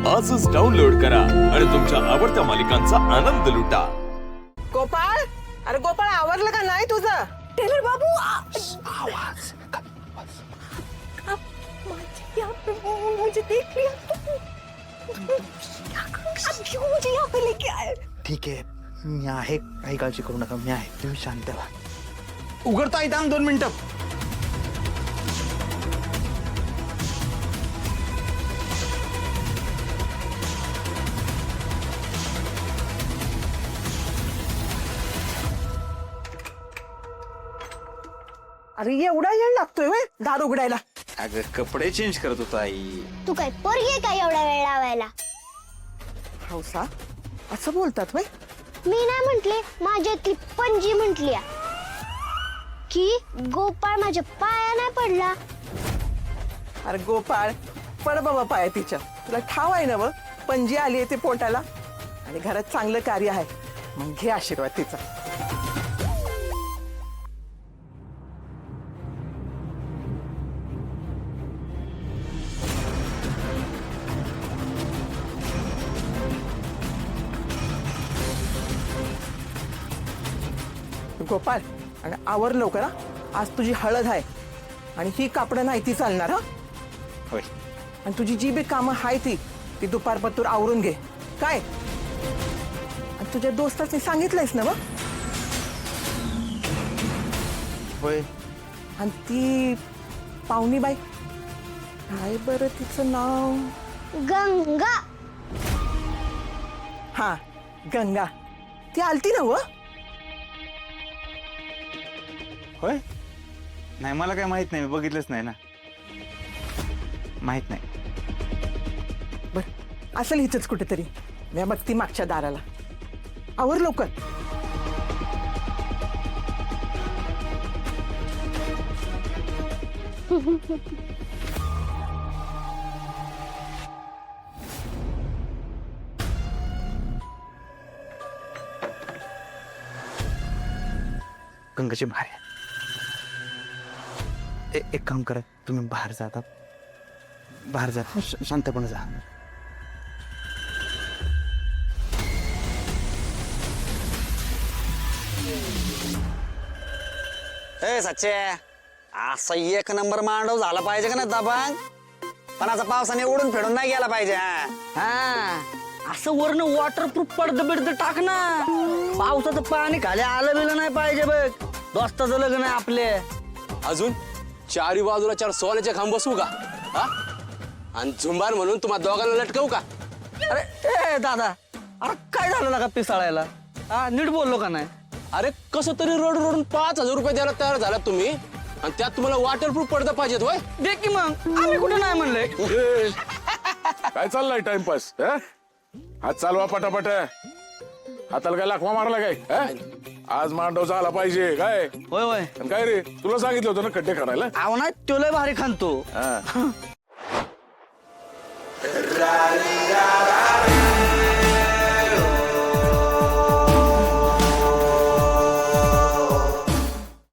आजच डाउनलोड करा आणि तुमच्या आवडत्या मालिकांचा आनंद लुटा. गोपाळ, अरे गोपाळ आवरलं का नाही तुझं? टेलर बाबू आवाज मुझे देख लिया क्यों मुझे यहाँ पे लेके आए? ठीक आहे, मी आहे, काही काळजी करू नका, मी आहे, तुम्ही शांत व्हा. उघडता इथं 2 मिनिटं. अरे एवढा वेळ लागतोय व्हय दार उघडायला? अगं कपडे चेंज करत होता आई. तू काय पोरगी आहे का एवढा वेळ लावायला? हौसा असं बोलतात व्हय? मी नाही म्हंटले, माझ्या ती पणजी म्हंटली की गोपाळ माझ्या पाया नाही पडला. अरे गोपाळ पड बाबा पाय तिच्या. तुला ठाव आहे ना व पणजी आली आहे ते पोटाला आणि घरात चांगलं कार्य आहे, मग घे आशीर्वाद तिचा. गोपाळ आणि आवर लवकर हा. आज तुझी हळद आहे आणि ही कापडं नाही ती चालणार हा. होय. आणि तुझी जी बी कामं आहे ती दुपारपतूर आवरून घे काय. आणि तुझ्या दोस्ताने सांगितलंयस ना मग? होय. आणि ती पाहुणीबाई काय बरं तिचं नाव? गंगा. हा गंगा, ती आलती ना व? होय. नाही, मला काय माहित नाही, मी बघितलंच नाही ना, माहित नाही. बर असेल इथंच कुठेतरी. मी बघती मागच्या दाराला. आवर लवकर. गंगाची बाहेर आहे. एक काम करा, तुम्ही बाहेर जाता, बाहेर जा, शांतपणे जा. ए सच्चे, असा एक नंबर मांडव झाला पाहिजे का नाही दाबांग, पण आता पावसाने उडून फेडून नाही गेला पाहिजे. हा असं वरन वॉटरप्रूफ पडद बिडद टाक ना. पावसाचं पाणी खाली आलं बिलं नाही पाहिजे बघ. दोस्ताचं लग्न आहे आपले. अजून चारी बाजूला 4 सोन्याचे खांब बसवू का? हा? आणि झुंबार म्हणून तुम्हा दोघांना लटकवू का? अरे ए दादा, अरे काय झालं ना का पिसाळायला? हा नीट बोललो का नाही? अरे कसं तरी रोड रोडून 5,000 रुपये द्यायला तयार झाला तुम्ही, आणि त्यात तुम्हाला वॉटरप्रूफ पडदा पाहिजेत होय? दे की मग, आम्ही कुठे नाही म्हणले. काय चाललंय टाइमपास? हात चालवा पटापट. हाताला काय लाखवा मारला काय? आज मांडव झाला पाहिजे काय? होय होय. आणि काय रे, तुला सांगितलं होतं ना खड्डे करायला? आव ना तो लय भारी खांतो.